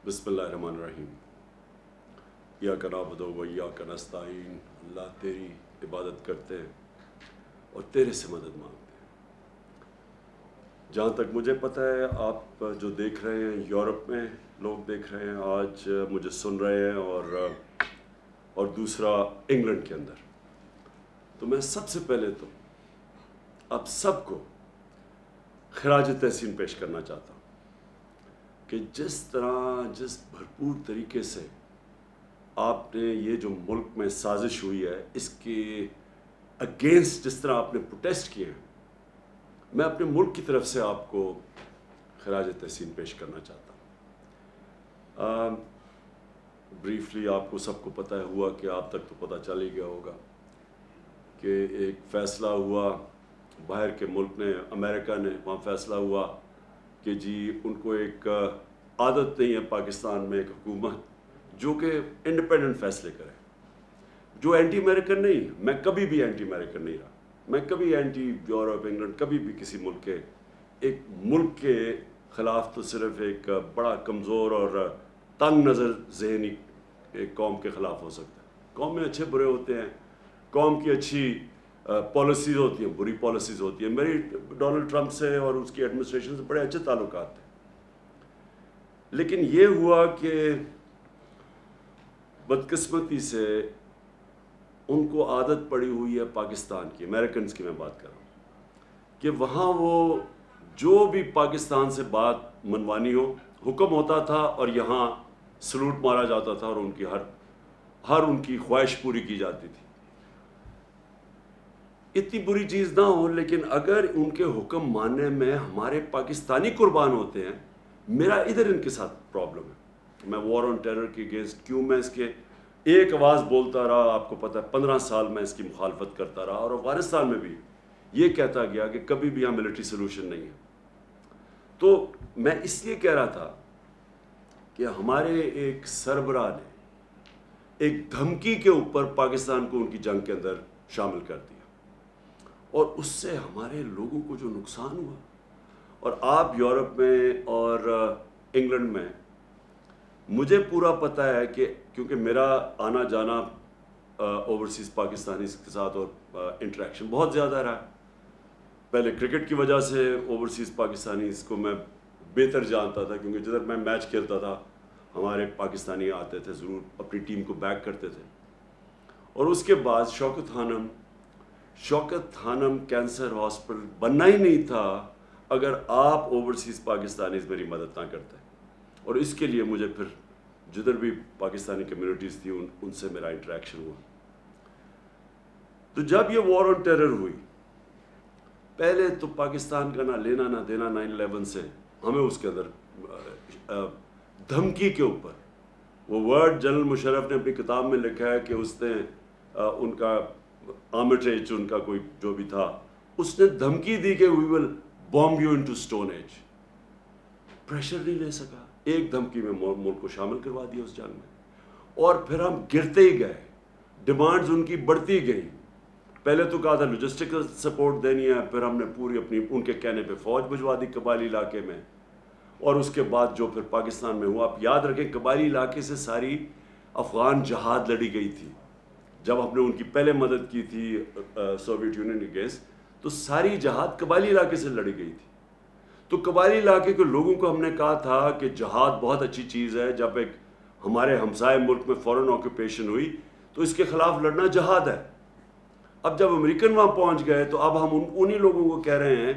بسم اللہ الرحمن الرحیم۔ ایاک نعبد و ایاک نستعین، اللہ تیری عبادت کرتے ہیں اور تیرے سے مدد مانگتے ہیں۔ جہاں تک مجھے پتہ ہے آپ جو دیکھ رہے ہیں یورپ میں لوگ دیکھ رہے ہیں، آج مجھے سن رہے ہیں اور دوسرا انگلینڈ کے اندر، تو میں سب سے پہلے تو آپ سب کو خراج تحسین پیش کرنا چاہتا ہوں کہ جس بھرپور طریقے سے آپ نے یہ جو ملک میں سازش ہوئی ہے اس کے اگینسٹ جس طرح آپ نے پروٹیسٹ کیے ہیں، میں اپنے ملک کی طرف سے آپ کو خراج تحسین پیش کرنا چاہتا ہوں۔ بریفلی آپ کو سب کو پتہ ہوا کہ آپ تک تو پتہ چل ہی گیا ہوگا کہ ایک فیصلہ ہوا باہر کے ملک نے، امریکہ نے، وہاں فیصلہ ہوا کہ جی ان کو ایک عادت نہیں ہے پاکستان میں ایک حکومت جو کہ انڈیپینڈنٹ فیصلے کرے، جو اینٹی امریکن نہیں۔ میں کبھی بھی اینٹی امریکن نہیں رہا، میں کبھی اینٹی یورپ انگلینڈ کبھی بھی کسی ایک ملک کے خلاف تو صرف ایک بڑا کمزور اور تنگ نظر ذہنی ایک قوم کے خلاف ہو سکتا ہے۔ قوم میں اچھے برے ہوتے ہیں، قوم کی اچھی پالیسیز ہوتی ہیں، بری پالیسیز ہوتی ہیں۔ میری ڈونلڈ ٹرمپ سے اور اس کی ایڈمنسٹریشن سے بڑے اچھے تعلقات تھے، لیکن یہ ہوا کہ بدقسمتی سے ان کو عادت پڑی ہوئی ہے پاکستان کی، امریکنز کی میں بات کر رہا ہوں، کہ وہاں وہ جو بھی پاکستان سے بات منوانی ہو حکم ہوتا تھا اور یہاں سلوٹ مارا جاتا تھا اور ان کی ہر ان کی خواہش پوری کی جاتی تھی۔ اتنی بری چیز نہ ہو، لیکن اگر ان کے حکم ماننے میں ہمارے پاکستانی قربان ہوتے ہیں، میرا ادھر ان کے ساتھ پرابلم ہے۔ میں وار آن ٹیرر کے اگینسٹ کیوں میں اس کے ایک آواز بولتا رہا، آپ کو پتہ ہے 15 سال میں اس کی مخالفت کرتا رہا، اور افغانستان میں بھی یہ کہتا گیا کہ کبھی بھی یہاں ملٹری سلوشن نہیں ہے۔ تو میں اس لیے کہہ رہا تھا کہ ہمارے ایک سربراہ نے ایک دھمکی کے اوپر پاکستان کو ان کی جنگ کے اندر شامل کر دیا، اور اس سے ہمارے لوگوں کو جو نقصان ہوا، اور آپ یورپ میں اور انگلینڈ میں، مجھے پورا پتہ ہے کہ کیونکہ میرا آنا جانا اوورسیز پاکستانیز کے ساتھ اور انٹریکشن بہت زیادہ رہا ہے۔ پہلے کرکٹ کی وجہ سے اوورسیز پاکستانیز کو میں بہتر جانتا تھا، کیونکہ جدھر میں میچ کھیلتا تھا ہمارے پاکستانی آتے تھے، ضرور اپنی ٹیم کو بیک کرتے تھے۔ اور اس کے بعد شوکت خانم کینسر ہاسپٹل بننا ہی نہیں تھا اگر آپ اوورسیز پاکستانیز میری مدد نہ کرتے، اور اس کے لیے مجھے پھر جدھر بھی پاکستانی کمیونٹیز تھی ان سے میرا انٹریکشن ہوا۔ تو جب یہ وار آن ٹیرر ہوئی، پہلے تو پاکستان کا نہ لینا نہ دینا 9/11 سے، ہمیں اس کے اندر دھمکی کے اوپر وہ ورڈ جنرل مشرف نے اپنی کتاب میں لکھا ہے کہ اس نے ان کا آرمیٹریج ان کا کوئی جو بھی تھا، اس نے دھمکی دی کہ we will bomb you into stone age. Pressure نہیں لے سکا، ایک دھمکی میں ملک کو شامل کروا دیا اس جنگ میں، اور پھر ہم گرتے ہی گئے، ڈیمانڈز ان کی بڑھتی گئی۔ پہلے تو کہا تھا لوجسٹکل سپورٹ دینی ہے، پھر ہم نے پوری اپنی ان کے کہنے پہ فوج بھجوا دی قبائلی علاقے میں، اور اس کے بعد جو پھر پاکستان میں ہوا، آپ یاد رکھیں قبائلی علاقے سے ساری افغان جہاد لڑی گئی تھی۔ جب ہم نے ان کی پہلے مدد کی تھی سوویت یونین کے اگینسٹ، تو ساری جہاد قبائلی علاقے سے لڑی گئی تھی۔ تو قبائلی علاقے کے لوگوں کو ہم نے کہا تھا کہ جہاد بہت اچھی چیز ہے، جب ایک ہمارے ہمسائے ملک میں فورن آکوپیشن ہوئی تو اس کے خلاف لڑنا جہاد ہے۔ اب جب امریکن وہاں پہنچ گئے تو اب ہم انہی لوگوں کو کہہ رہے ہیں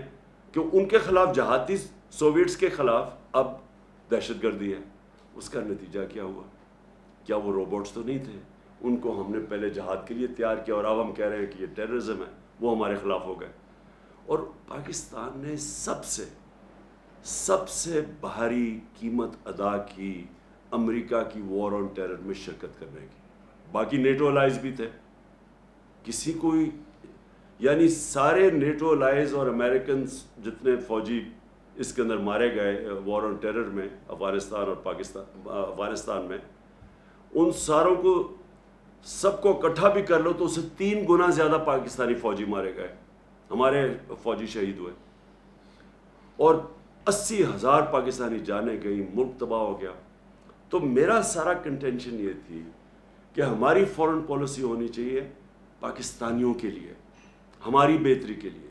کہ ان کے خلاف جہاد تھی، سوویٹس کے خلاف اب دہشت گردی ہے۔ اس کا نتیجہ کیا ہوا؟ کیا وہ روبوٹس تو نہیں تھے؟ ان کو ہم نے پہلے جہاد کے لیے تیار کیا، اور اب ہم کہہ رہے ہیں کہ یہ ٹیررزم ہے، وہ ہمارے خلاف ہو گئے۔ اور پاکستان نے سب سے بھاری قیمت ادا کی امریکہ کی وار آن ٹیرر میں شرکت کرنے کی۔ باقی نیٹو الائز بھی تھے، کسی کوئی یعنی سارے نیٹو الائز اور امریکنز جتنے فوجی اس کے اندر مارے گئے وار آن ٹیرر میں افغانستان اور افغانستان میں، ان ساروں کو سب کو اکٹھا بھی کر لو تو اسے 3 گنا زیادہ پاکستانی فوجی مارے گئے، ہمارے فوجی شہید ہوئے، اور 80,000 پاکستانی جانیں گئی، ملک تباہ ہو گیا۔ تو میرا سارا کنٹینشن یہ تھی کہ ہماری فورن پالیسی ہونی چاہیے پاکستانیوں کے لیے، ہماری بہتری کے لیے.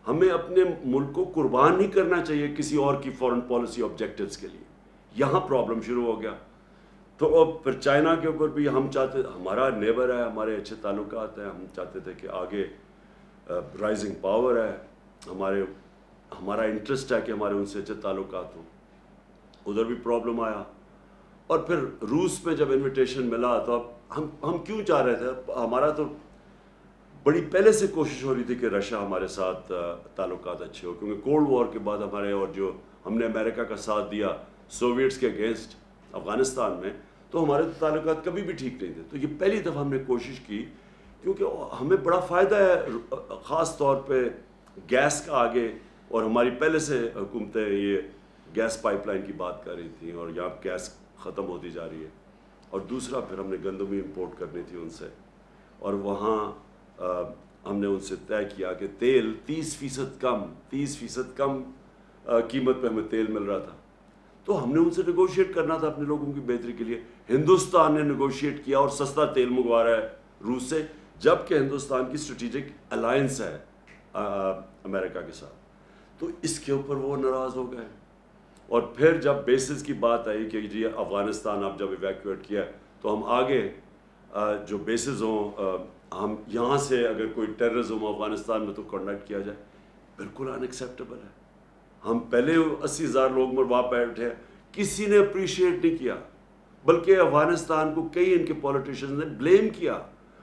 ہمیں اپنے ملک کو قربان نہیں کرنا چاہیے کسی اور کی فورن پالیسی آبجیکٹیوز کے لیے. یہاں پرابلم شروع ہو گیا. تو اب پھر چائنا کے اوپر بھی ہم چاہتے، ہمارا نیبر ہے، ہمارے اچھے تعلقات ہیں، ہم چاہتے تھے کہ آگے رائزنگ پاور ہے، ہمارا انٹرسٹ ہے کہ ہمارے ان سے اچھے تعلقات ہوں. ادھر بھی پرابلم آیا. اور پھر روس میں جب انویٹیشن ملا تو اب ہم کیوں چاہ رہے تھے، ہمارا تو بڑی پہلے سے کوشش ہو رہی تھی کہ رشیا ہمارے ساتھ تعلقات اچھے ہو، کیونکہ کولڈ وار کے بعد ہمارے، اور جو ہم نے امریکہ کا ساتھ دیا سوویٹس کے اگینسٹ افغانستان میں، تو ہمارے تو تعلقات کبھی بھی ٹھیک نہیں تھے. تو یہ پہلی دفعہ ہم نے کوشش کی، کیونکہ ہمیں بڑا فائدہ ہے خاص طور پہ گیس کا آگے، اور ہماری پہلے سے حکومتیں یہ گیس پائپ لائن کی بات کر رہی تھیں، اور یہاں گیس ختم ہوتی جا رہی ہے. اور دوسرا پھر ہم نے گندم امپورٹ کرنی تھی ان سے، اور وہاں ہم نے ان سے طے کیا کہ تیل 30% کم قیمت پہ ہمیں تیل مل رہا تھا. تو ہم نے ان سے نیگوشیٹ کرنا تھا اپنے لوگوں کی بہتری کے لیے. ہندوستان نے نیگوشیٹ کیا اور سستا تیل منگوا رہا ہے روس سے، جبکہ ہندوستان کی اسٹریٹجک الائنس ہے امریکہ کے ساتھ. تو اس کے اوپر وہ ناراض ہو گئے. اور پھر جب بیسز کی بات آئی کہ جی افغانستان آپ جب ایویکویٹ کیا تو ہم آگے جو بیسز ہوں، ہم یہاں سے اگر کوئی ٹیررزم افغانستان میں تو کنڈکٹ کیا جائے، بالکل ان ایکسیپٹیبل ہے. ہم پہلے 80,000 لوگ مروا بیٹھے، کسی نے اپریشیٹ نہیں کیا، بلکہ افغانستان کو کئی ان کے پولیٹیشنز نے بلیم کیا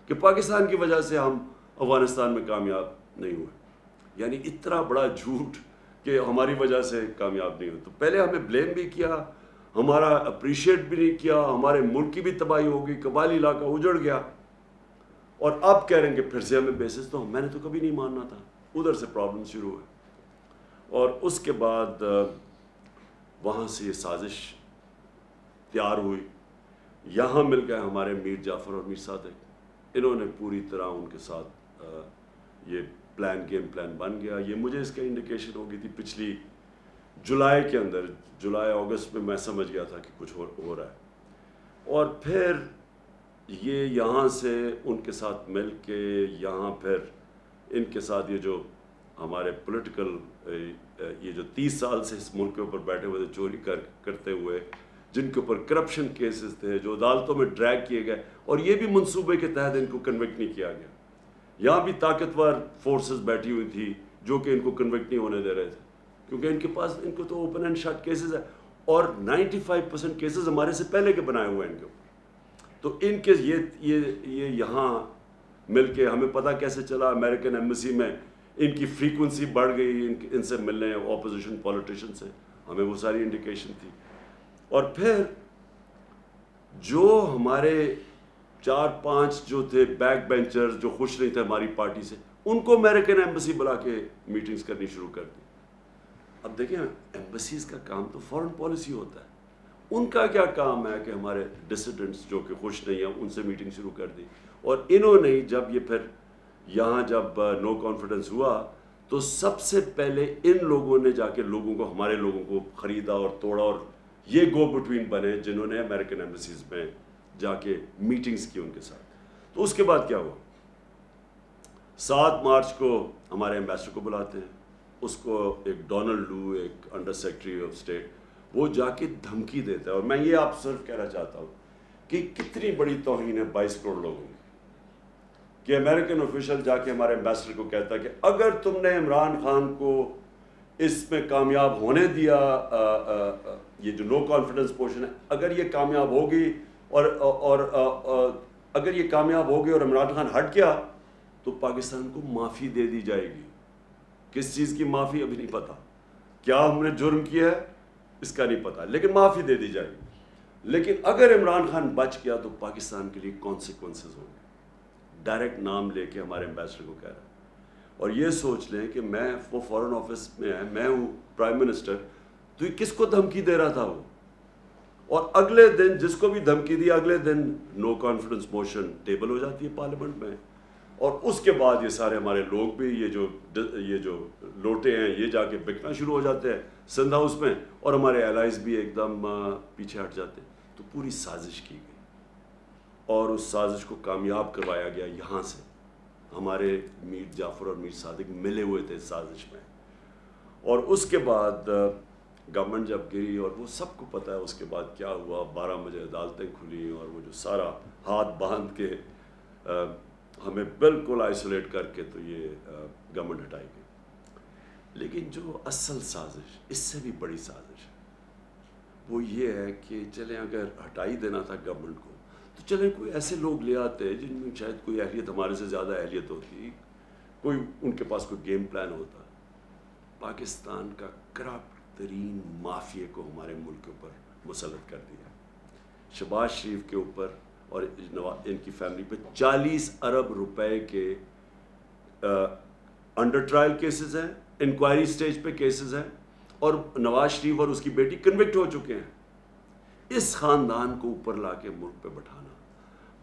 کہ پاکستان کی وجہ سے ہم افغانستان میں کامیاب نہیں ہوئے. یعنی اتنا بڑا جھوٹ کہ ہماری وجہ سے کامیاب نہیں ہوئے. تو پہلے ہمیں بلیم بھی کیا، ہمارا اپریشیٹ بھی نہیں کیا، ہمارے ملک کی بھی تباہی ہو گئی، قبائلی علاقہ اجڑ گیا. اور اب کہہ رہے ہیں کہ پھر سے ہمیں بیسس، تو میں نے تو کبھی نہیں ماننا تھا. ادھر سے پرابلم شروع ہوئے. اور اس کے بعد وہاں سے یہ سازش تیار ہوئی. یہاں مل گئے ہمارے میر جعفر اور میر صادق. انہوں نے پوری طرح ان کے ساتھ یہ گیم پلان بن گیا. یہ مجھے اس کا انڈیکیشن ہو گئی تھی پچھلی جولائی کے اندر، جولائی اگست میں سمجھ گیا تھا کہ کچھ ہو رہا ہے. اور پھر یہ یہاں سے ان کے ساتھ مل کے یہاں پھر ان کے ساتھ یہ جو ہمارے پولیٹیکل یہ جو 30 سال سے اس ملک کے اوپر بیٹھے ہوئے تھے چوری کرتے ہوئے، جن کے اوپر کرپشن کیسز تھے، جو عدالتوں میں ڈریگ کیے گئے، اور یہ بھی منصوبے کے تحت ان کو کنوکٹ نہیں کیا گیا. یہاں بھی طاقتور فورسز بیٹھی ہوئی تھی جو کہ ان کو کنوکٹ نہیں ہونے دے رہے تھے، کیونکہ ان کے پاس، ان کو تو اوپن اینڈ شٹ کیسز ہے، اور 95% کیسز ہمارے سے پہلے کے بنائے ہوئے ہیں ان کے اوپر. تو ان کے یہ یہاں مل کے ہمیں پتہ کیسے چلا، امریکن ایمبیسی میں ان کی فریکوینسی بڑھ گئی ان سے ملنے اپوزیشن پولیٹیشین سے، ہمیں وہ ساری انڈیکیشن تھی. اور پھر جو ہمارے 4-5 جو تھے بیک بینچرز جو خوش نہیں تھے ہماری پارٹی سے، ان کو امریکن ایمبیسی بلا کے میٹنگز کرنی شروع کر دی. اب دیکھیں ایمبیسیز کا کام تو فورن پالیسی ہوتا ہے، ان کا کیا کام ہے کہ ہمارے ڈسیڈنٹس جو کہ خوش نہیں ہیں ان سے میٹنگ شروع کر دی. اور انہوں نے جب یہ پھر یہاں جب نو کانفیڈنس ہوا تو سب سے پہلے ان لوگوں نے جا کے لوگوں کو، ہمارے لوگوں کو خریدا اور توڑا، اور یہ گو بٹوین بنے جنہوں نے امریکن ایمبیسیز میں جا کے میٹنگز کی ان کے ساتھ. تو اس کے بعد کیا ہوا، 7 مارچ کو ہمارے ایمبیسڈر کو بلاتے ہیں، اس کو ایک ڈونلڈ لو، ایک انڈر سیکرٹری آف اسٹیٹ، وہ جا کے دھمکی دیتا ہے. اور میں یہ آپ صرف کہنا چاہتا ہوں کہ کتنی بڑی توہین ہے 22 کروڑ لوگوں کی، کہ امریکن آفیشل جا کے ہمارے ایمبیسڈر کو کہتا ہے کہ اگر تم نے عمران خان کو اس میں کامیاب ہونے دیا، یہ جو نو کانفیڈنس پوشن ہے، اگر یہ کامیاب ہوگی اور اگر یہ کامیاب ہوگی اور عمران خان ہٹ گیا تو پاکستان کو معافی دے دی جائے گی. کس چیز کی معافی ابھی نہیں پتا، کیا ہم نے جرم کیا ہے اس کا نہیں پتا، لیکن معافی دے دی جائے گی. لیکن اگر عمران خان بچ گیا تو پاکستان کے لیے کانسیکوینسز ہوں گے. ڈائریکٹ نام لے کے ہمارے ایمبیسڈر کو کہہ رہا ہے. اور یہ سوچ لیں کہ میں، وہ فورن آفس میں ہے، میں ہوں پرائم منسٹر، تو یہ کس کو دھمکی دے رہا تھا وہ. اور اگلے دن جس کو بھی دھمکی دی، اگلے دن نو کانفیڈنس موشن ٹیبل ہو جاتی ہے پارلیمنٹ میں. اور اس کے بعد یہ سارے ہمارے لوگ بھی، یہ جو لوٹے ہیں، یہ جا کے بکنا شروع ہو جاتے ہیں سندھ ہاؤس میں، اور ہمارے الائز بھی ایک دم پیچھے ہٹ جاتے ہیں. تو تو پوری سازش کی گئی اور اس سازش کو کامیاب کروایا گیا یہاں سے. ہمارے میر جعفر اور میر صادق ملے ہوئے تھے سازش میں. اور اس کے بعد گورنمنٹ جب گری اور وہ سب کو پتہ ہے اس کے بعد کیا ہوا. 12 بجے عدالتیں کھلیں اور وہ جو سارا ہاتھ باندھ کے ہمیں بالکل آئسولیٹ کر کے تو یہ گورنمنٹ ہٹائی گئی. لیکن جو اصل سازش اس سے بھی بڑی سازش ہے وہ یہ ہے کہ چلیں اگر ہٹائی دینا تھا گورنمنٹ کو تو چلیں کوئی ایسے لوگ لے آتے جن میں شاید کوئی اہلیت ہمارے سے زیادہ اہلیت ہوتی, کوئی ان کے پاس کوئی گیم پلان ہوتا. پاکستان کا کرپٹ ترین مافیا کو ہمارے ملک کے اوپر مسلط کر دیا. شہباز شریف کے اوپر اور ان کی فیملی پہ 40 ارب روپے کے انڈر ٹرائل کیسز ہیں, انکوائری سٹیج پہ کیسز ہیں, اور نواز شریف اور اس کی بیٹی کنوکٹ ہو چکے ہیں. اس خاندان کو اوپر لا کے ملک پہ بٹھانا.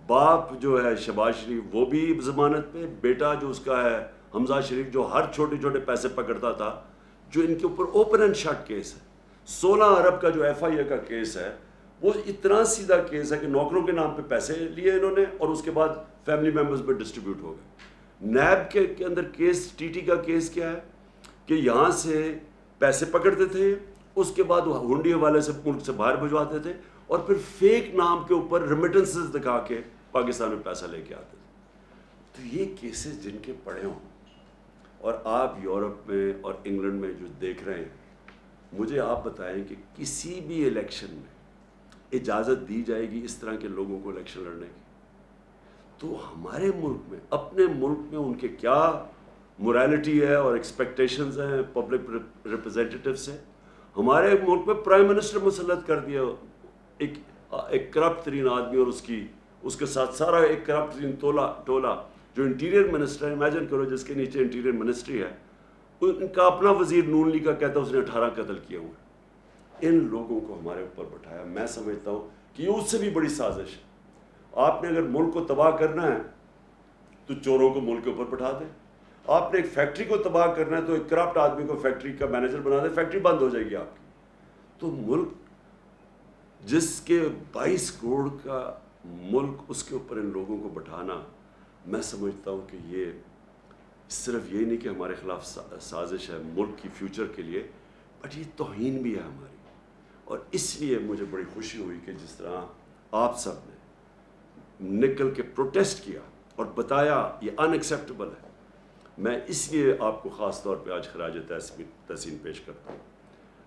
باپ جو ہے شہباز شریف وہ بھی ضمانت پہ, بیٹا جو اس کا ہے حمزہ شریف جو ہر چھوٹے چھوٹے پیسے پکڑتا تھا, جو ان کے اوپر اوپن اینڈ شٹ کیس ہے. 16 ارب کا جو ایف آئی اے کا کیس ہے وہ اتنا سیدھا کیس ہے کہ نوکروں کے نام پہ پیسے لیے انہوں نے اور اس کے بعد فیملی ممبرز پہ ڈسٹریبیوٹ ہو گئے. نیب کے اندر کیس, ٹی ٹی کا کیس کیا ہے کہ یہاں سے پیسے پکڑتے تھے, اس کے بعد ہنڈی حوالے سے ملک سے باہر بھجواتے تھے اور پھر فیک نام کے اوپر ریمیٹنسز دکھا کے پاکستان میں پیسہ لے کے آتے تھے. تو یہ کیسز جن کے پڑے ہوں اور آپ یورپ میں اور انگلینڈ میں جو دیکھ رہے ہیں, مجھے آپ بتائیں کہ کسی بھی الیکشن میں اجازت دی جائے گی اس طرح کے لوگوں کو الیکشن لڑنے کی؟ تو ہمارے ملک میں, اپنے ملک میں ان کے کیا مورالٹی ہے اور ایکسپیکٹیشنز ہیں پبلک ریپرزینٹیٹیو سے. ہمارے ملک میں پرائم منسٹر مسلط کر دیا ایک کرپٹ ترین آدمی, اور اس کے ساتھ سارا ایک کرپٹ ترین ٹولہ جو انٹیریئر منسٹر ہے. امیجن کرو جس کے نیچے انٹیریئر منسٹری ہے, ان کا اپنا وزیر نون لیگ کا کہتا ہے اس نے 18 قتل کیے ہوئے. ان لوگوں کو ہمارے اوپر بٹھایا. میں سمجھتا ہوں کہ یہ اس سے بھی بڑی سازش ہے. آپ نے اگر ملک کو تباہ کرنا ہے تو چوروں کو ملک کے اوپر بٹھا دیں. آپ نے ایک فیکٹری کو تباہ کرنا ہے تو ایک کرپٹ آدمی کو فیکٹری کا مینیجر بنا دیں, فیکٹری بند ہو جائے گی آپ کی. تو ملک جس کے 22 کروڑ کا ملک, اس کے اوپر ان لوگوں کو بٹھانا, میں سمجھتا ہوں کہ یہ صرف یہ نہیں کہ ہمارے خلاف سازش ہے ملک کی فیوچر کے لیے, بٹ یہ توہین بھی ہے ہماری. اور اس لیے مجھے بڑی خوشی ہوئی کہ جس طرح آپ سب نے نکل کے پروٹیسٹ کیا اور بتایا یہ ان ایکسیپٹیبل ہے. میں اس لیے آپ کو خاص طور پہ آج خراج تحسین پیش کرتا ہوں.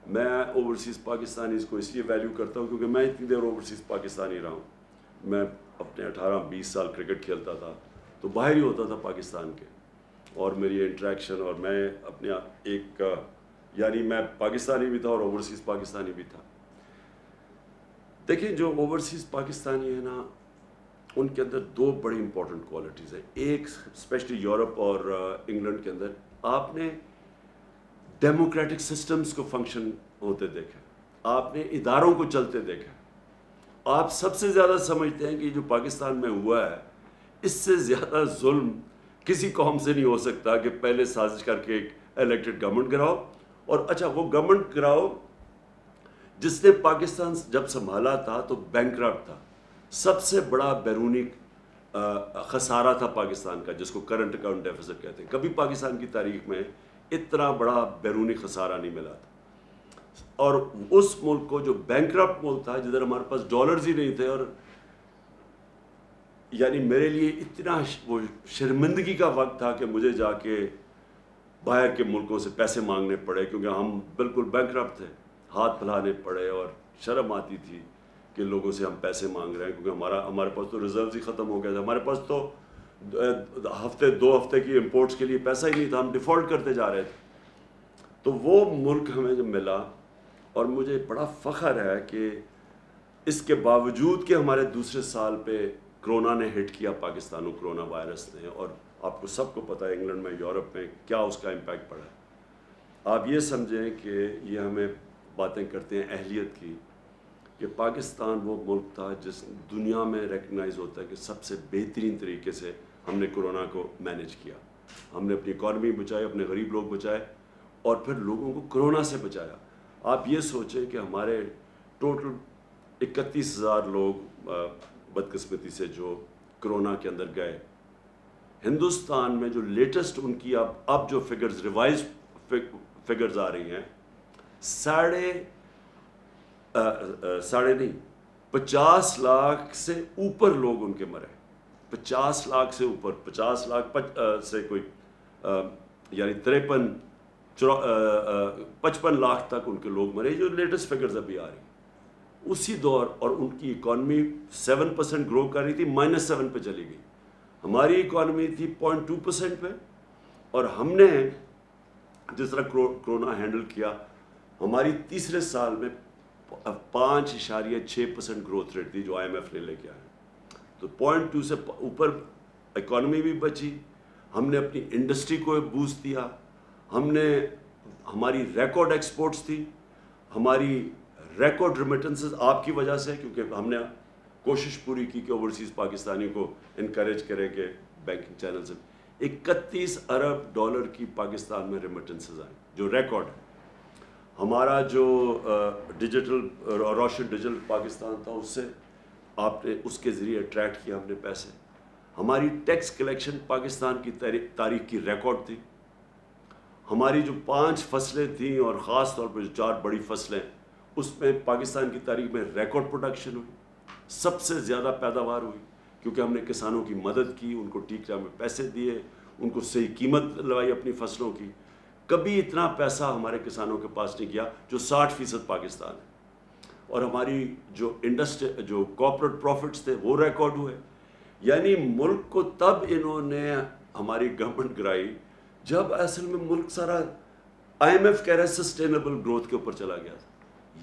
میں اوورسیز پاکستانیز کو اس لیے ویلیو کرتا ہوں کیونکہ میں اتنی دیر اوورسیز پاکستانی رہا ہوں. میں اپنے 18-20 سال کرکٹ کھیلتا تھا تو باہر ہی ہوتا تھا پاکستان کے, اور میری انٹریکشن, اور میں اپنے ایک یعنی میں پاکستانی بھی تھا اور اوورسیز پاکستانی بھی تھا. دیکھیں جو اوورسیز پاکستانی ہیں نا, ان کے اندر 2 بڑی امپورٹنٹ کوالٹیز ہیں. ایک اسپیشلی یورپ اور انگلینڈ کے اندر آپ نے ڈیموکریٹک سسٹمز کو فنکشن ہوتے دیکھا, آپ نے اداروں کو چلتے دیکھا. آپ سب سے زیادہ سمجھتے ہیں کہ جو پاکستان میں ہوا ہے اس سے زیادہ ظلم کسی قوم سے نہیں ہو سکتا کہ پہلے سازش کر کے ایک الیکٹڈ گورنمنٹ گراؤ, اور اچھا وہ گورنمنٹ گراؤ جس نے پاکستان جب سنبھالا تھا تو بینکرپٹ تھا. سب سے بڑا بیرونی خسارہ تھا پاکستان کا, جس کو کرنٹ اکاؤنٹ ڈیفیسٹ کہتے ہیں. کبھی پاکستان کی تاریخ میں اتنا بڑا بیرونی خسارہ نہیں ملا تھا. اور اس ملک کو جو بینکرپٹ ملک تھا, جدھر ہمارے پاس ڈالرز ہی نہیں تھے, اور یعنی میرے لیے اتنا وہ شرمندگی کا وقت تھا کہ مجھے جا کے باہر کے ملکوں سے پیسے مانگنے پڑے کیونکہ ہم بالکل بینکرپٹ تھے. ہاتھ پھیلانے پڑے اور شرم آتی تھی کہ لوگوں سے ہم پیسے مانگ رہے ہیں کیونکہ ہمارے پاس تو ریزروز ہی ختم ہو گئے تھے. ہمارے پاس تو 2 ہفتے کی امپورٹس کے لیے پیسہ ہی نہیں تھا, ہم ڈیفالٹ کرتے جا رہے تھے. تو وہ ملک ہمیں جب ملا, اور مجھے بڑا فخر ہے کہ اس کے باوجود کہ ہمارے دوسرے سال پہ کرونا نے ہٹ کیا پاکستان کو, کرونا وائرس نے, اور آپ کو سب کو پتہ ہے انگلینڈ میں, یورپ میں کیا اس کا امپیکٹ پڑا ہے. آپ یہ سمجھیں کہ یہ ہمیں باتیں کرتے ہیں اہلیت کی, کہ پاکستان وہ ملک تھا جس دنیا میں ریکگنائز ہوتا ہے کہ سب سے بہترین طریقے سے ہم نے کرونا کو مینیج کیا. ہم نے اپنی اکانومی بچائی, اپنے غریب لوگ بچائے, اور پھر لوگوں کو کرونا سے بچایا. آپ یہ سوچیں کہ ہمارے ٹوٹل 31,000 لوگ بدقسمتی سے جو کرونا کے اندر گئے. ہندوستان میں جو لیٹسٹ ان کی اب جو فگرز ریوائز فگرز آ رہی ہیں، 50 لاکھ سے اوپر لوگ ان کے مرے. 50 لاکھ سے اوپر، 50 لاکھ سے کوئی یعنی 55 لاکھ تک ان کے لوگ مرے، جو لیٹسٹ فگرز ابھی آ رہی ہیں. اسی دور اور ان کی اکانومی 7% گرو کر رہی تھی، -7 پہ چلی گئی. ہماری اکانومی تھی 0.2% پہ، اور ہم نے جس طرح کرونا ہینڈل کیا، ہماری تیسرے سال میں 5.6% گروتھ ریٹ تھی جو IMF نے لے کے آئے. تو 0.2 سے اوپر اکانومی بھی بچی. ہم نے اپنی انڈسٹری کو بوسٹ دیا. ہماری ریکارڈ ایکسپورٹس تھی، ہماری ریکارڈ ریمیٹنسز آپ کی وجہ سے، کیونکہ ہم نے کوشش پوری کی کہ اوورسیز پاکستانیوں کو انکریج کرے کہ بینکنگ چینل سے. 31 ارب ڈالر کی پاکستان میں ریمیٹنسز آئیں جو ریکارڈ ہے. ہمارا جو ڈیجیٹل روشن ڈیجیٹل پاکستان تھا، اس سے آپ نے اس کے ذریعے اٹریکٹ کیا ہم نے پیسے. ہماری ٹیکس کلیکشن پاکستان کی تاریخ کی ریکارڈ تھی. ہماری جو 5 فصلیں تھیں اور خاص طور پہ جو 4 بڑی فصلیں، اس میں پاکستان کی تاریخ میں ریکارڈ پروڈکشن ہوئی. سب سے زیادہ پیداوار ہوئی کیونکہ ہم نے کسانوں کی مدد کی، ان کو ٹھیک ٹائم میں پیسے دیے، ان کو صحیح قیمت لگائی اپنی فصلوں کی. کبھی اتنا پیسہ ہمارے کسانوں کے پاس نہیں گیا جو 60% پاکستان ہے. اور ہماری جو انڈسٹری جو کارپوریٹ پروفٹس تھے وہ ریکارڈ ہوئے. یعنی ملک کو تب انہوں نے ہماری گورنمنٹ گرائی جب اصل میں ملک سارا IMF کہہ رہا ہے سسٹینیبل گروتھ کے اوپر چلا گیا تھا.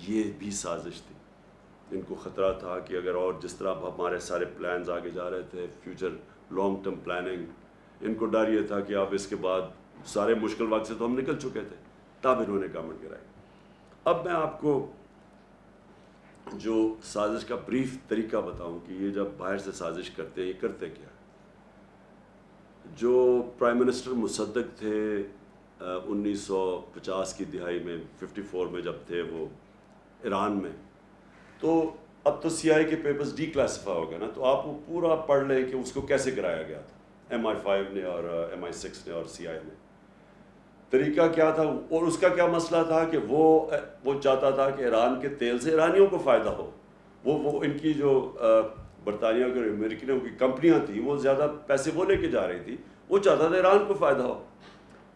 یہ بھی سازش تھی. ان کو خطرہ تھا کہ اگر اور جس طرح ہمارے سارے پلانز آگے جا رہے تھے، فیوچر لانگ ٹرم پلاننگ، ان کو ڈر یہ تھا کہ اب اس کے بعد سارے مشکل وقت سے تو ہم نکل چکے تھے، تب انہوں نے گورنمنٹ گرائی. اب میں آپ کو جو سازش کا بریف طریقہ بتاؤں کہ یہ جب باہر سے سازش کرتے ہیں یہ کرتے کیا. جو پرائم منسٹر مصدق تھے 1950 کی دہائی میں، 54 میں جب تھے وہ ایران میں، تو اب تو CIA کے پیپرز ڈی کلاسیفائی ہو گئے نا، تو آپ وہ پورا پڑھ لیں کہ اس کو کیسے کرایا گیا تھا MI5 نے اور MI6 نے اور CIA نے. طریقہ کیا تھا اور اس کا کیا مسئلہ تھا کہ وہ چاہتا تھا کہ ایران کے تیل سے ایرانیوں کو فائدہ ہو. وہ ان کی جو برطانیہ کے امریکنوں کی کمپنیاں تھیں وہ زیادہ پیسے وہ لے کے جا رہی تھی، وہ چاہتا تھا ایران کو فائدہ ہو.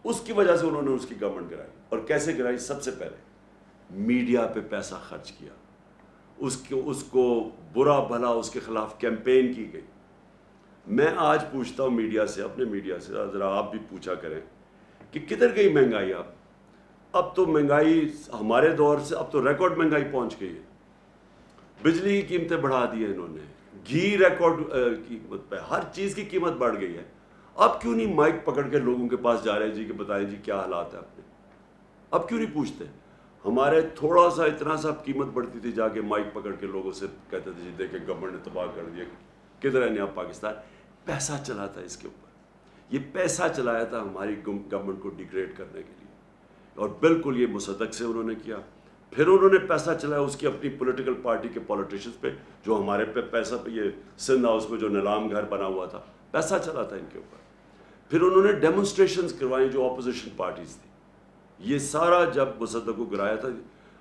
اس کی وجہ سے انہوں نے اس کی گورنمنٹ گرائی. اور کیسے گرائی؟ سب سے پہلے میڈیا پہ پیسہ خرچ کیا، اس کو برا بھلا اس کے خلاف کیمپین کی گئی. میں آج پوچھتا ہوں میڈیا سے، اپنے میڈیا سے، ذرا آپ بھی پوچھا کریں کہ کدھر گئی مہنگائی. اب تو مہنگائی ہمارے دور سے اب تو ریکارڈ مہنگائی پہنچ گئی ہے. بجلی کی قیمتیں بڑھا دی ہیں انہوں نے، گھی ریکارڈ قیمت پہ، ہر چیز کی قیمت بڑھ گئی ہے. اب کیوں نہیں مائک پکڑ کے لوگوں کے پاس جا رہے ہیں جی کہ بتائیں جی کیا حالات ہیں اپنے؟ اب کیوں نہیں پوچھتے؟ ہمارے تھوڑا سا اتنا سا قیمت بڑھتی تھی، جا کے مائک پکڑ کے لوگوں سے کہتے تھے جی دیکھیں گورنمنٹ نے تباہ کر دیا، کدھر ہے نیا پاکستان. پیسہ چلا تھا اس کے اوپر، یہ پیسہ چلایا تھا ہماری گورنمنٹ کو ڈیگریڈ کرنے کے لیے. اور بالکل یہ مصدق سے انہوں نے کیا. پھر انہوں نے پیسہ چلایا اس کی اپنی پولیٹیکل پارٹی کے پولیٹیشنز پہ، جو ہمارے پہ پیسہ پہ یہ سندھ ہاؤس میں جو نیلام گھر بنا ہوا تھا، پیسہ چلا تھا ان کے اوپر. پھر انہوں نے ڈیمونسٹریشنز کروائیں جو اپوزیشن پارٹیز تھی. یہ سارا جب مصدق کو گرایا تھا،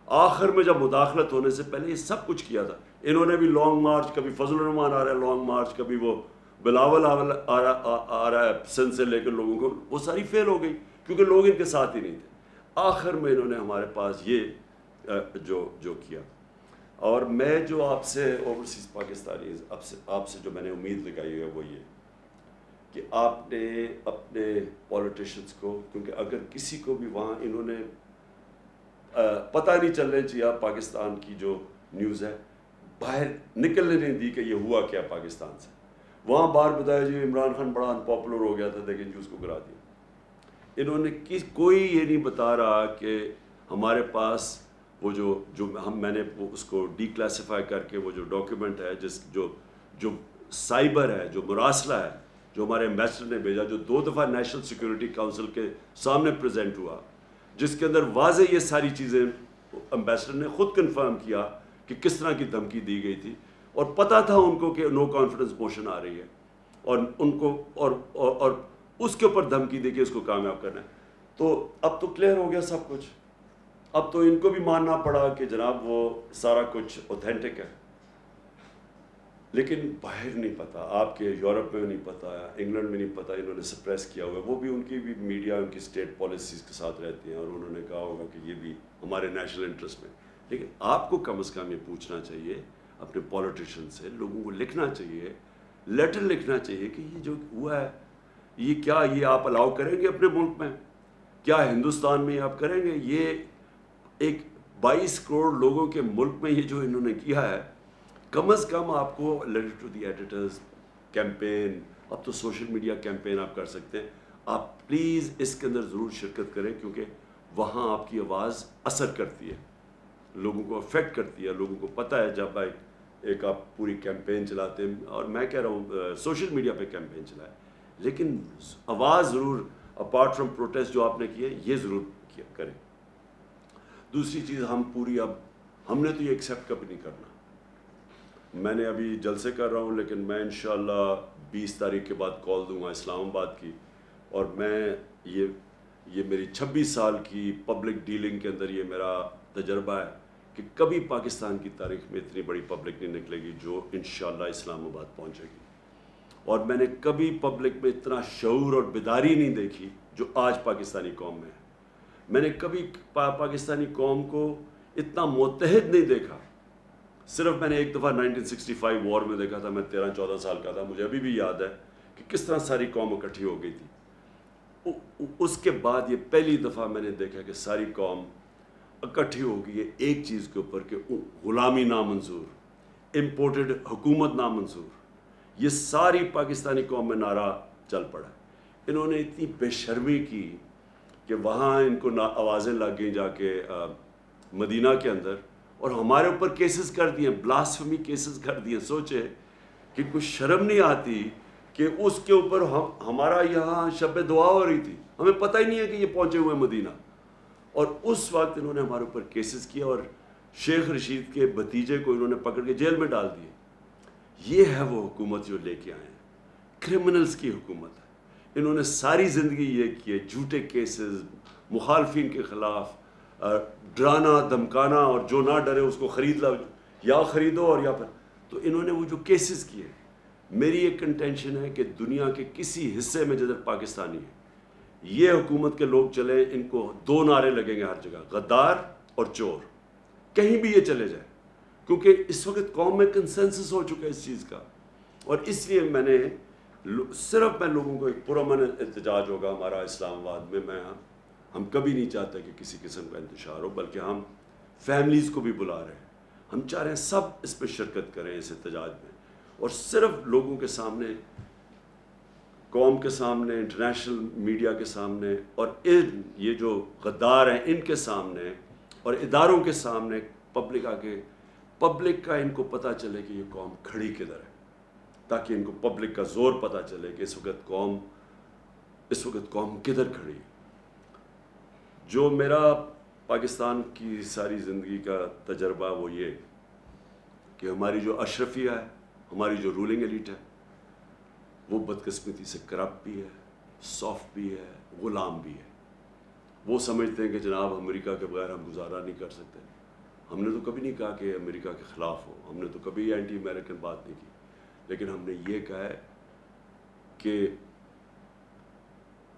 آخر میں جب مداخلت ہونے سے پہلے یہ سب کچھ کیا تھا. انہوں نے بھی لانگ مارچ، کبھی فضل الرحمان آ رہا ہے لانگ مارچ، کبھی وہ بلاول آ رہا ہے سندھ سے لے کر لوگوں کو، وہ ساری فیل ہو گئی کیونکہ لوگ ان کے ساتھ ہی نہیں تھے. آخر میں انہوں نے ہمارے پاس یہ جو کیا. اور میں جو آپ سے اوورسیز پاکستانی آپ سے جو میں نے امید لگائی ہے وہ یہ کہ آپ نے اپنے پولیٹیشنز کو، کیونکہ اگر کسی کو بھی وہاں انہوں نے پتہ نہیں چلنے چاہیے پاکستان کی جو نیوز ہے، باہر نکلنے نہیں دی کہ یہ ہوا کیا پاکستان سے. وہاں باہر بتایا جی عمران خان بڑا انپاپولر ہو گیا تھا، دیکھیں جی اس کو گرا دیا. انہوں نے کوئی یہ نہیں بتا رہا کہ ہمارے پاس وہ جو میں نے اس کو ڈی کلاسیفائی کر کے وہ جو ڈاکیومنٹ ہے جو سائبر ہے، جو مراسلہ ہے، جو ہمارے ایمبیسڈر نے بھیجا، جو 2 دفعہ نیشنل سیکورٹی کونسل کے سامنے پریزنٹ ہوا، جس کے اندر واضح یہ ساری چیزیں ایمبیسڈر نے خود کنفرم کیا کہ کہ کس طرح کی دھمکی دی گئی تھی، اور پتہ تھا ان کو کہ نو کانفیڈنس موشن آ رہی ہے، اور ان کو اور اس کے اوپر دھمکی دے کے اس کو کامیاب کرنا ہے. تو اب تو کلیئر ہو گیا سب کچھ. اب تو ان کو بھی ماننا پڑا کہ جناب وہ سارا کچھ اوتھینٹک ہے. لیکن باہر نہیں پتا، آپ کے یورپ میں نہیں پتا، انگلینڈ میں نہیں پتا، انہوں نے سپریس کیا ہوا ہے. وہ بھی ان کی بھی میڈیا ان کی اسٹیٹ پالیسیز کے ساتھ رہتی ہیں، اور انہوں نے کہا ہوگا کہ یہ بھی ہمارے نیشنل انٹرسٹ میں. لیکن آپ کو کم از کم یہ پوچھنا چاہیے اپنے پولیٹیشین سے، لوگوں کو لکھنا چاہیے، لیٹر لکھنا چاہیے کہ یہ جو ہوا ہے یہ کیا یہ آپ الاؤ کریں گے اپنے ملک میں؟ کیا ہندوستان میں آپ کریں گے؟ یہ ایک 22 کروڑ لوگوں کے ملک میں یہ جو انہوں نے کیا ہے، کم از کم آپ کو letter to the editors campaign, اب تو سوشل میڈیا کیمپین آپ کر سکتے ہیں. آپ پلیز اس کے اندر ضرور شرکت کریں، کیونکہ وہاں آپ کی آواز اثر کرتی ہے، لوگوں کو افیکٹ کرتی ہے. لوگوں کو پتہ ہے جب ایک آپ پوری کیمپین چلاتے ہیں، اور میں کہہ رہا ہوں سوشل میڈیا پہ کیمپین چلائے، لیکن آواز ضرور اپارٹ فرام پروٹیسٹ جو آپ نے کیے یہ ضرور کریں. دوسری چیز ہم نے تو یہ ایکسیپٹ کبھی نہیں کرنا. میں نے ابھی جلسے کر رہا ہوں، لیکن میں انشاءاللہ 20 تاریخ کے بعد کال دوں گا اسلام آباد کی، اور میں یہ میری 26 سال کی پبلک ڈیلنگ کے اندر یہ میرا تجربہ ہے کہ کبھی پاکستان کی تاریخ میں اتنی بڑی پبلک نہیں نکلے گی جو انشاءاللہ اسلام آباد پہنچے گی. اور میں نے کبھی پبلک میں اتنا شعور اور بیداری نہیں دیکھی جو آج پاکستانی قوم میں ہے. میں نے کبھی پاکستانی قوم کو اتنا متحد نہیں دیکھا. صرف میں نے ایک دفعہ 1965 وار میں دیکھا تھا، میں 13-14 سال کا تھا، مجھے ابھی بھی یاد ہے کہ کس طرح ساری قوم اکٹھی ہو گئی تھی. اس کے بعد یہ پہلی دفعہ میں نے دیکھا کہ ساری قوم اکٹھی ہو گئی ہے ایک چیز کے اوپر کہ غلامی نامنظور، امپورٹڈ حکومت نامنظور. یہ ساری پاکستانی قوم میں نعرہ چل پڑا. انہوں نے اتنی بے شرمی کی کہ وہاں ان کو آوازیں لگ گئیں جا کے مدینہ کے اندر، اور ہمارے اوپر کیسز کر دیے، بلاسفمی کیسز کر دیے. سوچے کہ کچھ شرم نہیں آتی کہ اس کے اوپر ہمارا یہاں شب دعا ہو رہی تھی، ہمیں پتہ ہی نہیں ہے کہ یہ پہنچے ہوئے مدینہ، اور اس وقت انہوں نے ہمارے اوپر کیسز کیا، اور شیخ رشید کے بھتیجے کو انہوں نے پکڑ کے جیل میں ڈال دیے. یہ ہے وہ حکومت جو لے کے آئے ہیں، کرمنلز کی حکومت ہے. انہوں نے ساری زندگی یہ کیے، جھوٹے کیسز، مخالفین کے خلاف ڈرانا دھمکانا، اور جو نہ ڈرے اس کو خرید لاؤ، یا خریدو اور یا پھر. تو انہوں نے وہ جو کیسز کیے، میری ایک کنٹینشن ہے کہ دنیا کے کسی حصے میں جدھر پاکستانی ہے یہ حکومت کے لوگ چلیں، ان کو 2 نعرے لگیں گے ہر جگہ، غدار اور چور، کہیں بھی یہ چلے جائیں، کیونکہ اس وقت قوم میں کنسنسس ہو چکا ہے اس چیز کا. اور اس لیے میں نے صرف میں لوگوں کو ایک پرامن احتجاج ہوگا ہمارا اسلام آباد میں. ہم کبھی نہیں چاہتے کہ کسی قسم کا انتشار ہو، بلکہ ہم فیملیز کو بھی بلا رہے ہیں. ہم چاہ رہے ہیں سب اس پہ شرکت کریں اس احتجاج میں، اور صرف لوگوں کے سامنے، قوم کے سامنے، انٹرنیشنل میڈیا کے سامنے، اور یہ جو غدار ہیں ان کے سامنے اور اداروں کے سامنے پبلک کا ان کو پتہ چلے کہ یہ قوم کھڑی کدھر ہے، تاکہ ان کو پبلک کا زور پتہ چلے کہ اس وقت قوم کدھر کھڑی. جو میرا پاکستان کی ساری زندگی کا تجربہ وہ یہ کہ ہماری جو اشرفیہ ہے، ہماری جو رولنگ ایلیٹ ہے، وہ بدقسمتی سے کرپٹ بھی ہے، سافٹ بھی ہے، غلام بھی ہے. وہ سمجھتے ہیں کہ جناب امریکہ کے بغیر ہم گزارا نہیں کر سکتے. ہم نے تو کبھی نہیں کہا کہ امریکہ کے خلاف ہو، ہم نے تو کبھی اینٹی امریکن بات نہیں کی، لیکن ہم نے یہ کہا ہے کہ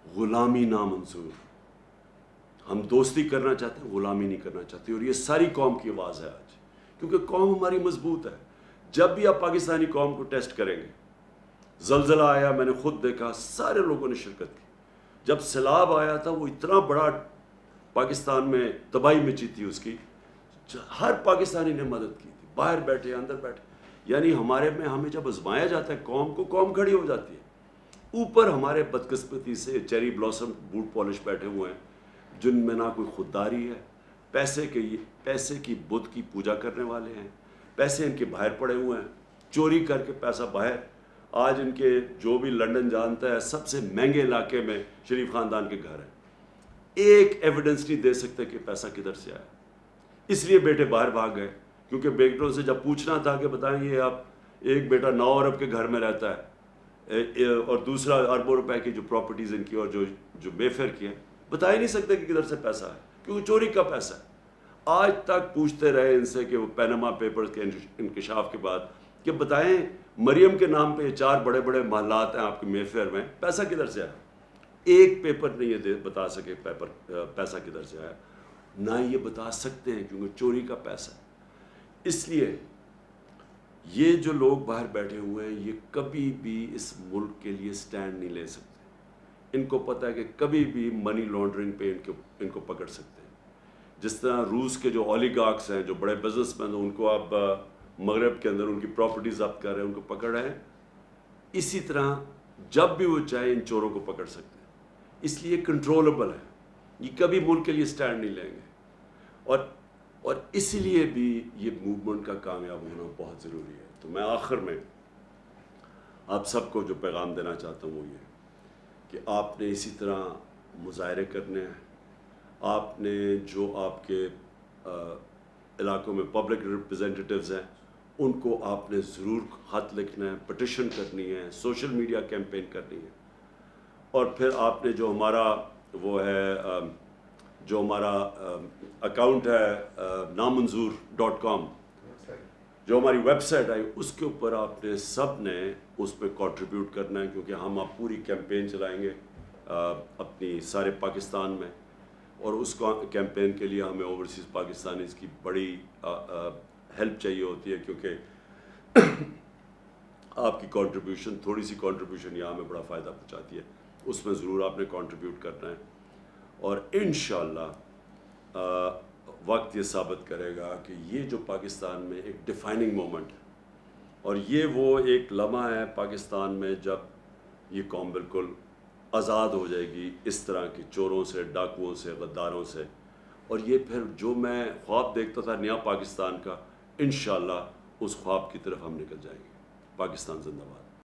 غلامی نامنظور. ہم دوستی کرنا چاہتے ہیں، غلامی نہیں کرنا چاہتے. اور یہ ساری قوم کی آواز ہے آج، کیونکہ قوم ہماری مضبوط ہے. جب بھی آپ پاکستانی قوم کو ٹیسٹ کریں گے، زلزلہ آیا میں نے خود دیکھا، سارے لوگوں نے شرکت کی. جب سیلاب آیا تھا وہ اتنا بڑا پاکستان میں تباہی مچی تھی اس کی، ہر پاکستانی نے مدد کی تھی، باہر بیٹھے اندر بیٹھے. یعنی ہمیں جب آزمایا جاتا ہے قوم کھڑی ہو جاتی ہے. اوپر ہمارے بدقسمتی سے چیری بلاسم بوٹ پالش بیٹھے ہوئے ہیں جن میں نہ کوئی خودداری ہے، پیسے کی بدھ کی پوجا کرنے والے ہیں، پیسے ان کے باہر پڑے ہوئے ہیں، چوری کر کے پیسہ باہر. آج ان کے جو بھی لنڈن جانتا ہے سب سے مہنگے علاقے میں شریف خاندان کے گھر ہیں. ایک ایویڈنس نہیں دے سکتے کہ پیسہ کدھر سے آیا. اس لیے بیٹے باہر بھاگ گئے کیونکہ بیٹوں سے جب پوچھنا تھا کہ بتائیں یہ آپ ایک بیٹا 9 ارب کے گھر میں رہتا ہے اور دوسرا اربوں روپے کی جو پراپرٹیز ان کی اور جو بے فیئر کی ہیں، بتا ہی نہیں سکتے کہ کدھر سے پیسہ ہے، کیونکہ چوری کا پیسہ ہے۔ آج تک پوچھتے رہے ان سے کہ وہ پینما پیپرز کے انکشاف کے بعد کہ بتائیں مریم کے نام پہ یہ 4 بڑے بڑے محلات ہیں آپ کے مے فیئر میں، پیسہ کدھر سے آیا؟ ایک پیپر نہیں یہ بتا سکے پیسہ کدھر سے آیا، نہ یہ بتا سکتے ہیں کیونکہ چوری کا پیسہ ہے۔ اس لیے یہ جو لوگ باہر بیٹھے ہوئے ہیں یہ کبھی بھی اس ملک کے لیے سٹینڈ نہیں لے سکتے۔ ان کو پتہ ہے کہ کبھی بھی منی لانڈرنگ پہ ان کو پکڑ سکتے ہیں۔ جس طرح روس کے جو اولیگارکس ہیں، جو بڑے بزنس مین ہیں، ان کو آپ مغرب کے اندر ان کی پراپرٹیز ضبط کر رہے ہیں، ان کو پکڑ رہے ہیں، اسی طرح جب بھی وہ چاہیں ان چوروں کو پکڑ سکتے ہیں۔ اس لیے کنٹرولبل ہے، یہ کبھی ملک کے لیے سٹینڈ نہیں لیں گے، اور اس لیے بھی یہ موومنٹ کا کامیاب ہونا بہت ضروری ہے۔ تو میں آخر میں آپ سب کو جو پیغام دینا چاہتا ہوں وہ یہ کہ آپ نے اسی طرح مظاہرے کرنے ہیں، آپ نے جو آپ کے علاقوں میں پبلک ریپریزنٹیٹیوز ہیں ان کو آپ نے ضرور خط لکھنا ہے، پٹیشن کرنی ہے، سوشل میڈیا کیمپین کرنی ہے، اور پھر آپ نے جو ہمارا وہ ہے جو ہمارا اکاؤنٹ ہے نامنظور.com، جو ہماری ویب سائٹ آئی، اس کے اوپر آپ نے سب نے اس پہ کنٹریبیوٹ کرنا ہے، کیونکہ ہم اب پوری کیمپین چلائیں گے اپنی سارے پاکستان میں، اور اس کیمپین کے لیے ہمیں اوورسیز پاکستانیز کی بڑی ہیلپ چاہیے ہوتی ہے، کیونکہ آپ کی کنٹریبیوشن، تھوڑی سی کنٹریبیوشن یہاں ہمیں بڑا فائدہ پہنچاتی ہے۔ اس میں ضرور آپ نے کنٹریبیوٹ کرنا ہے، اور انشاءاللہ وقت یہ ثابت کرے گا کہ یہ جو پاکستان میں ایک ڈیفائننگ مومنٹ ہے، اور یہ وہ ایک لمحہ ہے پاکستان میں جب یہ قوم بالکل آزاد ہو جائے گی اس طرح کی چوروں سے، ڈاکوؤں سے، غداروں سے، اور یہ پھر جو میں خواب دیکھتا تھا نیا پاکستان کا، انشاءاللہ اس خواب کی طرف ہم نکل جائیں گے۔ پاکستان زندہ باد۔